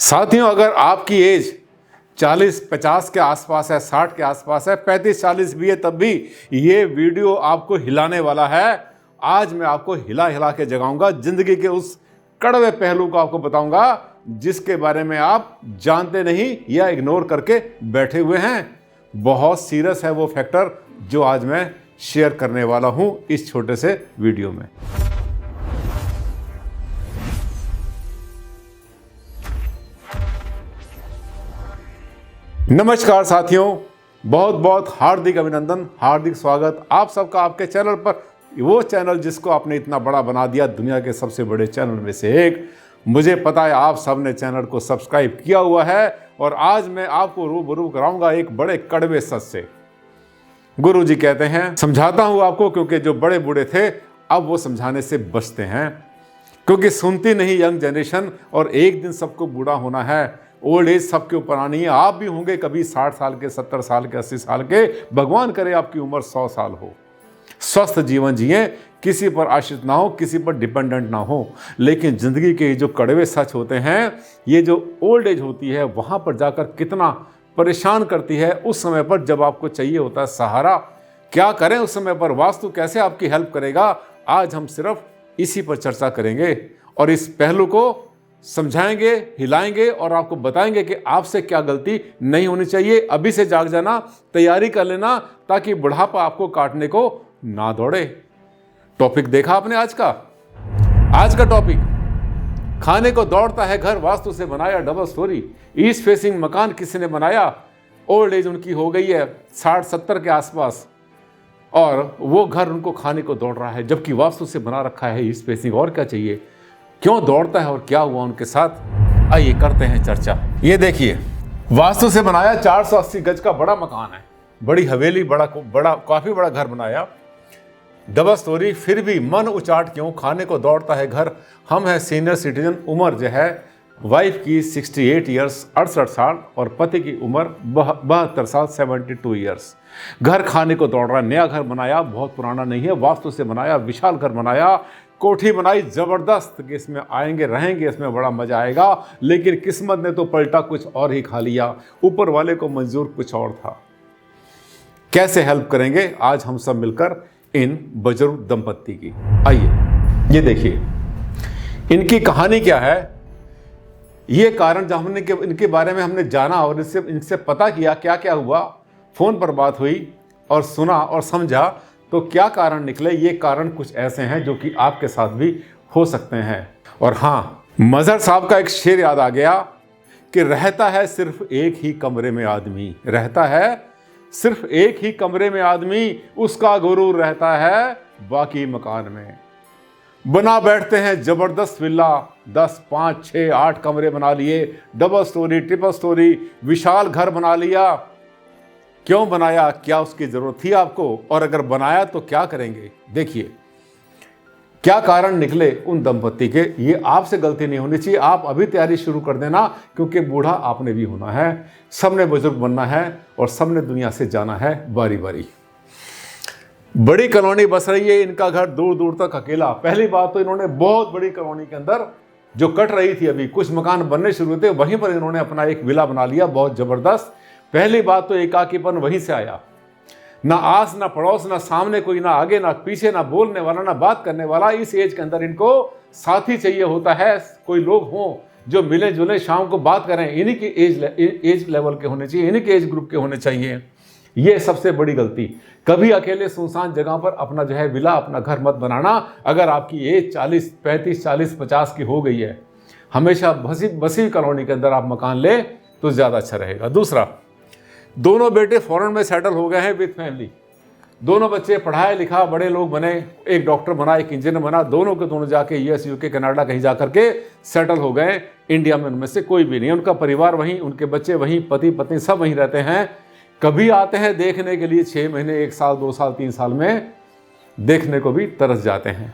साथियों, अगर आपकी एज 40-50 के आसपास है, 60 के आसपास है, 35-40 भी है, तब भी ये वीडियो आपको हिलाने वाला है। आज मैं आपको हिला हिला के जगाऊंगा, जिंदगी के उस कड़वे पहलू को आपको बताऊंगा जिसके बारे में आप जानते नहीं या इग्नोर करके बैठे हुए हैं। बहुत सीरियस है वो फैक्टर जो आज मैं शेयर करने वाला हूं इस छोटे से वीडियो में। नमस्कार साथियों, बहुत बहुत हार्दिक अभिनंदन, हार्दिक स्वागत आप सबका आपके चैनल पर। वो चैनल जिसको आपने इतना बड़ा बना दिया, दुनिया के सबसे बड़े चैनल में से एक। मुझे पता है आप सबने चैनल को सब्सक्राइब किया हुआ है और आज मैं आपको रूबरू कराऊंगा एक बड़े कड़वे सच से। गुरुजी कहते हैं, समझाता हूं आपको क्योंकि जो बड़े बूढ़े थे अब वो समझाने से बचते हैं, क्योंकि सुनती नहीं यंग जनरेशन और एक दिन सबको बूढ़ा होना है। ओल्ड एज सबके ऊपर आनी है। आप भी होंगे कभी 60 साल के, 70 साल के, 80 साल के। भगवान करे आपकी उम्र 100 साल हो। स्वस्थ जीवन जिए, किसी पर आश्रित ना हो, किसी पर डिपेंडेंट ना हो। लेकिन जिंदगी के जो कड़वे सच होते हैं, ये जो ओल्ड एज होती है वहां पर जाकर कितना परेशान करती है। उस समय पर जब आपको चाहिए होता है सहारा, क्या करें उस समय पर? वास्तु कैसे आपकी हेल्प करेगा? आज हम सिर्फ इसी पर चर्चा करेंगे और इस पहलू को समझाएंगे, हिलाएंगे और आपको बताएंगे कि आपसे क्या गलती नहीं होनी चाहिए। अभी से जाग जाना, तैयारी कर लेना, ताकि बुढ़ापा आपको काटने को ना दौड़े। टॉपिक देखा आपने आज का टॉपिक, खाने को दौड़ता है घर, वास्तु से बनाया डबल स्टोरी। ईस्ट फेसिंग मकान किसी ने बनाया, ओल्ड एज उनकी हो गई है 60-70 के आसपास, और वो घर उनको खाने को दौड़ रहा है, जबकि वास्तु से बना रखा है ईस्ट फेसिंग। और क्या चाहिए? क्यों दौड़ता है और क्या हुआ उनके साथ? आइए करते हैं चर्चा। ये देखिए, वास्तु से बनाया 480 गज का बड़ा मकान है, बड़ी हवेली, बड़ा काफी बड़ा घर बनाया, डबल स्टोरी। फिर भी मन उचाट क्यों? खाने को दौड़ता है घर। हम है सीनियर सिटीजन, उम्र जो है वाइफ की 68 ईयर्स 68 साल और पति की उम्र 72 साल 72 ईयर्स। घर खाने को दौड़ रहा है। नया घर बनाया, बहुत पुराना नहीं है, वास्तु से बनाया, विशाल घर बनाया, कोठी बनाई जबरदस्त कि इसमें आएंगे, रहेंगे, इसमें बड़ा मजा आएगा। लेकिन किस्मत ने तो पलटा कुछ और ही खा लिया। ऊपर वाले को मंजूर कुछ और था। कैसे हेल्प करेंगे आज हम सब मिलकर इन बुजुर्ग दंपत्ति की? आइए ये देखिए, इनकी कहानी क्या है। ये कारण जब हमने इनके बारे में हमने जाना और इनसे पता किया क्या क्या हुआ, फोन पर बात हुई और सुना और समझा, तो क्या कारण निकले। ये कारण कुछ ऐसे हैं जो कि आपके साथ भी हो सकते हैं। और हाँ, मजहर साहब का एक शेर याद आ गया कि रहता है सिर्फ एक ही कमरे में आदमी, रहता है सिर्फ एक ही कमरे में आदमी, उसका गुरूर रहता है बाकी मकान में। बना बैठते हैं जबरदस्त विला, 10, 5, 6, 8 कमरे बना लिए, डबल स्टोरी, ट्रिपल स्टोरी, विशाल घर बना लिया। क्यों बनाया? क्या उसकी जरूरत थी आपको? और अगर बनाया तो क्या करेंगे? देखिए क्या कारण निकले उन दंपत्ति के। ये आपसे गलती नहीं होनी चाहिए। आप अभी तैयारी शुरू कर देना, क्योंकि बूढ़ा आपने भी होना है, सबने बुजुर्ग बनना है और सबने दुनिया से जाना है बारी बारी। बड़ी कॉलोनी बस रही है, इनका घर दूर दूर तक अकेला। पहली बात तो इन्होंने बहुत बड़ी कॉलोनी के अंदर जो कट रही थी, अभी कुछ मकान बनने शुरू थे, वहीं पर इन्होंने अपना एक विला बना लिया, बहुत जबरदस्त। पहली बात तो एकाकीपन वहीं से आया। ना आस, ना पड़ोस, ना सामने कोई, ना आगे, ना पीछे, ना बोलने वाला, ना बात करने वाला। इस एज के अंदर इनको साथी चाहिए होता है, कोई लोग हों जो मिले जुले, शाम को बात करें। इन्हीं की एज लेवल के होने चाहिए, इन्हीं के एज ग्रुप के होने चाहिए। ये सबसे बड़ी गलती। कभी अकेले सुनसान जगह पर अपना जो है विला, अपना घर मत बनाना। अगर आपकी एज 40, 35, 40, 50 की हो गई है, हमेशा बसी कॉलोनी के अंदर आप मकान ले तो ज़्यादा अच्छा रहेगा। दूसरा, दोनों बेटे फॉरेन में सेटल हो गए हैं विद फैमिली। दोनों बच्चे पढ़ाए लिखा, बड़े लोग बने, एक डॉक्टर बना, एक इंजीनियर बना, दोनों के दोनों जाके यूएस, यूके, कनाडा कहीं जा करके सेटल हो गए। इंडिया में उनमें से कोई भी नहीं, उनका परिवार वहीं, उनके बच्चे वहीं, पति पत्नी सब वहीं रहते हैं। कभी आते हैं देखने के लिए 6 महीने, 1 साल, 2 साल, 3 साल में देखने को भी तरस जाते हैं।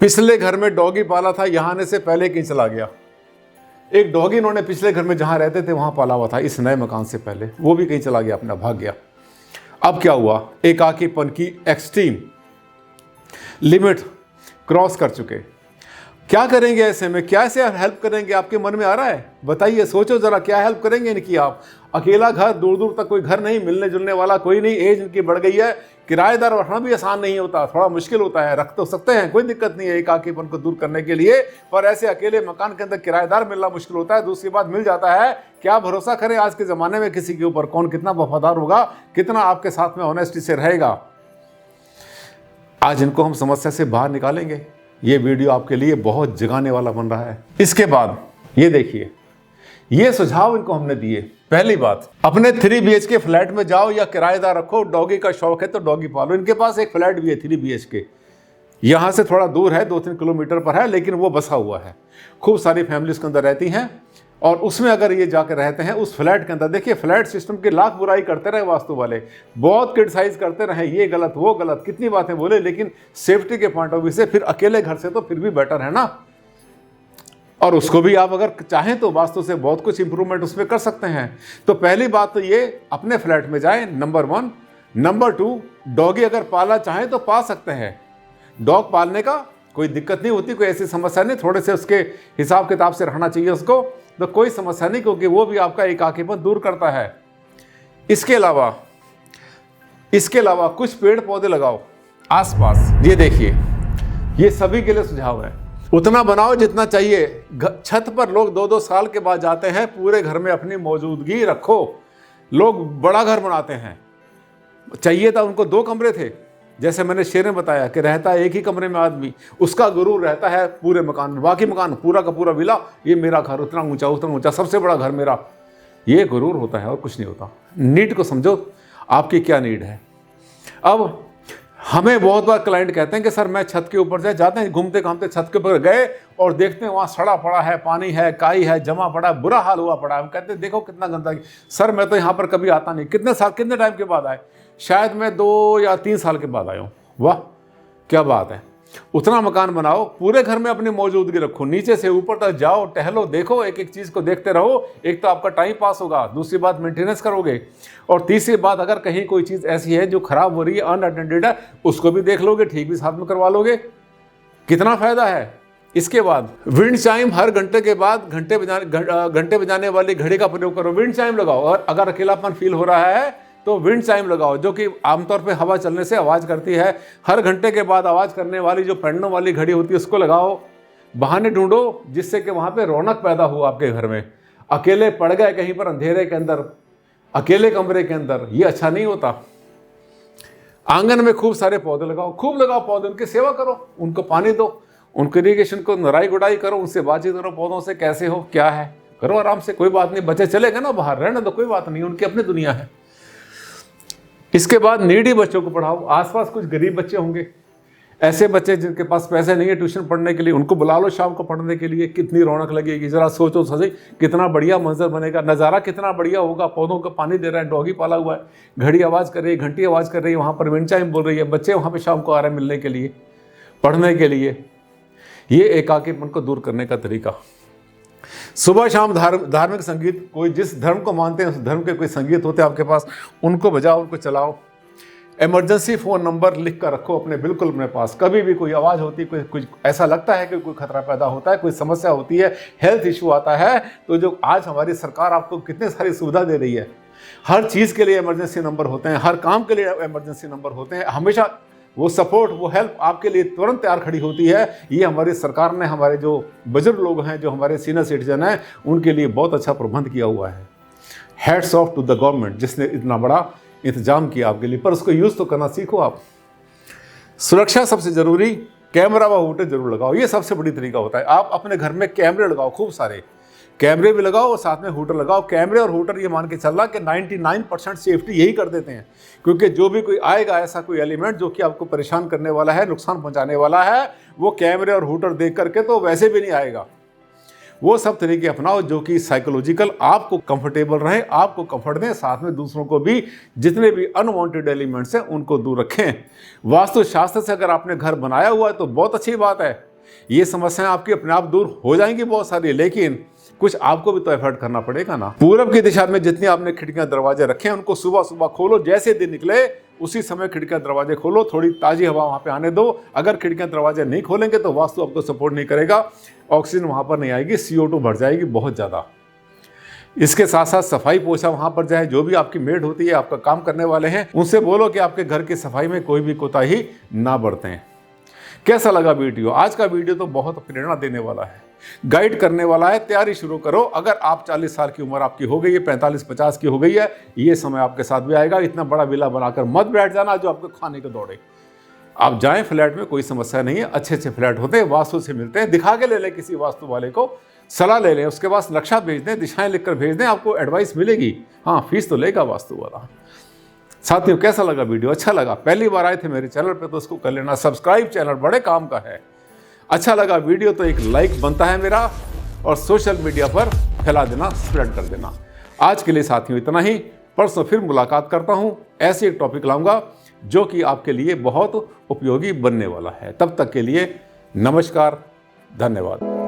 पिछले घर में डॉगी पाला था, यहाँ आने से पहले कहीं चला गया। एक डॉगी इन्होंने पिछले घर में जहां रहते थे वहां पाला हुआ था, इस नए मकान से पहले, वो भी कहीं चला गया, अपना भाग गया। अब क्या हुआ? एकाकीपन की एक्सट्रीम लिमिट क्रॉस कर चुके। क्या करेंगे ऐसे में, कैसे हेल्प करेंगे, आपके मन में आ रहा है? बताइए, सोचो जरा, क्या हेल्प करेंगे इनकी आप? अकेला घर, दूर दूर तक कोई घर नहीं, मिलने जुलने वाला कोई नहीं, एज इनकी बढ़ गई है, किराएदार रखना भी आसान नहीं होता, थोड़ा मुश्किल होता है। रख तो सकते हैं, कोई दिक्कत नहीं है एकाकीपन को दूर करने के लिए, पर ऐसे अकेले मकान के अंदर किराएदार मिलना मुश्किल होता है। दूसरी बात, मिल जाता है, क्या भरोसा करें आज के ज़माने में किसी के ऊपर, कौन कितना वफादार होगा, कितना आपके साथ में ऑनेस्टी से रहेगा। आज इनको हम समस्या से बाहर निकालेंगे। ये वीडियो आपके लिए बहुत जगाने वाला बन रहा है। इसके बाद ये देखिए, ये सुझाव इनको हमने दिए। पहली बात, अपने 3 BHK फ्लैट में जाओ या किराएदार रखो, डॉगी का शौक है तो डॉगी पालो। इनके पास एक फ्लैट भी है 3 BHK, यहाँ से थोड़ा दूर है, 2-3 किलोमीटर पर है, लेकिन वो बसा हुआ है। खूब सारी फैमिली उसके अंदर रहती हैं, और उसमें अगर ये जाकर रहते हैं उस फ्लैट के अंदर, देखिए फ्लैट सिस्टम की लाख बुराई करते रहे वास्तु वाले, बहुत क्रिटिसाइज करते रहे, ये गलत वो गलत, कितनी बातें बोले, लेकिन सेफ्टी के पॉइंट ऑफ व्यू से फिर अकेले घर से तो फिर भी बेटर है ना। और उसको भी आप अगर चाहें तो वास्तु से बहुत कुछ इंप्रूवमेंट उसमें कर सकते हैं। तो पहली बात तो ये, अपने फ्लैट में जाएं, नंबर 1। नंबर 2, डॉगी अगर पालना चाहें तो पा सकते हैं। डॉग पालने का कोई दिक्कत नहीं होती, कोई ऐसी समस्या नहीं, थोड़े से उसके हिसाब किताब से रहना चाहिए उसको, तो कोई समस्या नहीं, क्योंकि वो भी आपका एकाकीपन दूर करता है। इसके अलावा कुछ पेड़ पौधे लगाओ आसपास। ये देखिए, ये सभी के लिए सुझाव है। उतना बनाओ जितना चाहिए। छत पर लोग 2-2 साल के बाद जाते हैं, पूरे घर में अपनी मौजूदगी रखो। लोग बड़ा घर बनाते हैं, चाहिए था उनको 2 कमरे थे, जैसे मैंने शेर में बताया कि रहता है एक ही कमरे में आदमी, उसका गुरूर रहता है पूरे मकान में, बाकी मकान पूरा का पूरा विला, ये मेरा घर, उतना ऊंचा, सबसे बड़ा घर मेरा, ये गुरूर होता है और कुछ नहीं होता। नीड को समझो, आपकी क्या नीड है। अब हमें बहुत बार क्लाइंट कहते हैं कि सर मैं छत के ऊपर जाते हैं, घूमते घामते छत के ऊपर गए और देखते हैं वहाँ सड़ा पड़ा है, पानी है, काई है, जमा पड़ा है, बुरा हाल हुआ पड़ा है। हम कहते हैं देखो कितना गंदा। सर मैं तो यहाँ पर कभी आता नहीं। कितने टाइम के बाद आए? शायद मैं 2 या 3 साल के बाद आया हूँ। वाह क्या बात है। उतना मकान बनाओ, पूरे घर में अपनी मौजूदगी रखो, नीचे से ऊपर तक जाओ, टहलो, देखो, एक एक चीज़ को देखते रहो। एक तो आपका टाइम पास होगा, दूसरी बात मेंटेनेंस करोगे, और तीसरी बात अगर कहीं कोई चीज़ ऐसी है जो खराब हो रही है, अनअटेंडेड है, उसको भी देख लोगे, ठीक भी साथ में करवा लोगे, कितना फायदा है। इसके बाद विंड चाइम, हर घंटे के बाद घंटे बजाने वाली घड़ी का प्रयोग करो। विंड चाइम लगाओ, और अगर अकेलापन फील हो रहा है तो विंड चाइम लगाओ, जो कि आमतौर पे हवा चलने से आवाज़ करती है। हर घंटे के बाद आवाज़ करने वाली जो पेंडों वाली घड़ी होती है उसको लगाओ। बहाने ढूंढो जिससे कि वहाँ पे रौनक पैदा हो आपके घर में। अकेले पड़ गए कहीं पर अंधेरे के अंदर, अकेले कमरे के अंदर, ये अच्छा नहीं होता। आंगन में खूब सारे पौधे लगाओ, खूब लगाओ पौधे, उनकी सेवा करो, उनको पानी दो, उनके इरीगेशन को नराई गुड़ाई करो, उनसे बातचीत करो, पौधों से कैसे हो, क्या है, करो आराम से, कोई बात नहीं। बच्चे चले गए ना बाहर, रहने दो, कोई बात नहीं, उनकी अपनी दुनिया है। इसके बाद नीडी बच्चों को पढ़ाओ। आसपास कुछ गरीब बच्चे होंगे, ऐसे बच्चे जिनके पास पैसे नहीं है ट्यूशन पढ़ने के लिए, उनको बुला लो शाम को पढ़ने के लिए, कितनी रौनक लगेगी। जरा सोचो सही, कितना बढ़िया मंजर बनेगा, नज़ारा कितना बढ़िया होगा। पौधों को पानी दे रहा है, डॉगी पाला हुआ है, घड़ी आवाज़ कर रही है, घंटी आवाज़ कर रही है, वहाँ पर विंड चाइम बोल रही है, बच्चे वहाँ पर शाम को आ रहे हैं मिलने के लिए, पढ़ने के लिए। ये एकाकीपन को दूर करने का तरीका। सुबह शाम धार्मिक संगीत, कोई जिस धर्म को मानते हैं उस धर्म के कोई संगीत होते हैं आपके पास, उनको बजाओ, उनको चलाओ। इमरजेंसी फ़ोन नंबर लिख कर रखो बिल्कुल अपने पास। कभी भी कोई आवाज़ होती, कुछ ऐसा लगता है कि कोई खतरा पैदा होता है, कोई समस्या होती है, हेल्थ इशू आता है, तो जो आज हमारी सरकार आपको कितनी सारी सुविधा दे रही है, हर चीज़ के लिए इमरजेंसी नंबर होते हैं, हर काम के लिए इमरजेंसी नंबर होते हैं। हमेशा वो सपोर्ट, वो हेल्प आपके लिए तुरंत तैयार खड़ी होती है। ये हमारी सरकार ने, हमारे जो बुजुर्ग लोग हैं, जो हमारे सीनियर सिटीजन हैं, उनके लिए बहुत अच्छा प्रबंध किया हुआ है। Hats off to the government जिसने इतना बड़ा इंतजाम किया आपके लिए, पर उसको यूज़ तो करना सीखो आप। सुरक्षा सबसे ज़रूरी, कैमरा व हूटर जरूर लगाओ, ये सबसे बड़ी तरीका होता है। आप अपने घर में कैमरे लगाओ, खूब सारे कैमरे भी लगाओ और साथ में हूटर लगाओ। कैमरे और हूटर ये मान के चल रहा कि 99% सेफ्टी यही कर देते हैं, क्योंकि जो भी कोई आएगा ऐसा कोई एलिमेंट जो कि आपको परेशान करने वाला है, नुकसान पहुंचाने वाला है, वो कैमरे और हूटर देख करके तो वैसे भी नहीं आएगा। वो सब तरीके अपनाओ जो कि साइकोलॉजिकल आपको कंफर्टेबल रहे, आपको कंफर्ट दें, साथ में दूसरों को भी, जितने भी अनवांटेड एलिमेंट्स हैं उनको दूर रखें। वास्तुशास्त्र से अगर आपने घर बनाया हुआ है तो बहुत अच्छी बात है, ये समस्याएं आपकी अपने आप दूर हो जाएंगी बहुत सारी, लेकिन कुछ आपको भी तो एफर्ट करना पड़ेगा ना। पूरब की दिशा में जितनी आपने खिड़कियां दरवाजे रखे हैं उनको सुबह सुबह खोलो, जैसे दिन निकले उसी समय खिड़कियां दरवाजे खोलो, थोड़ी ताज़ी हवा वहाँ पे आने दो। अगर खिड़कियां दरवाजे नहीं खोलेंगे तो वास्तु आपको सपोर्ट नहीं करेगा, ऑक्सीजन वहाँ पर नहीं आएगी, CO2 बढ़ जाएगी बहुत ज़्यादा। इसके साथ साथ सफाई पोछा वहाँ पर जाए, जो भी आपकी मेड होती है, आपका काम करने वाले हैं, उनसे बोलो कि आपके घर की सफाई में कोई भी कोताही ना बरतें। कैसा लगा वीडियो? आज का वीडियो तो बहुत प्रेरणा देने वाला है, गाइड करने वाला है। तैयारी शुरू करो। अगर आप 40 साल की उम्र आपकी हो गई है, 45-50 की हो गई है, ये समय आपके साथ भी आएगा। इतना बड़ा विला बनाकर मत बैठ जाना जो आपको खाने को दौड़े। आप जाएं फ्लैट में, कोई समस्या नहीं है, अच्छे अच्छे फ्लैट होते हैं, वास्तु से मिलते हैं। दिखा के ले लें किसी वास्तु वाले को, सलाह ले लें, उसके पास नक्शा भेज दें, दिशाएं लिखकर भेज दें, आपको एडवाइस मिलेगी। हाँ, फीस तो लेगा वास्तु वाला। साथियों, कैसा लगा वीडियो? अच्छा लगा? पहली बार आए थे मेरे चैनल पे तो उसको कर लेना सब्सक्राइब, चैनल बड़े काम का है। अच्छा लगा वीडियो तो एक लाइक बनता है मेरा, और सोशल मीडिया पर फैला देना, स्प्रेड कर देना। आज के लिए साथियों इतना ही। परसों फिर मुलाकात करता हूँ, ऐसे एक टॉपिक लाऊंगा जो कि आपके लिए बहुत उपयोगी बनने वाला है। तब तक के लिए नमस्कार, धन्यवाद।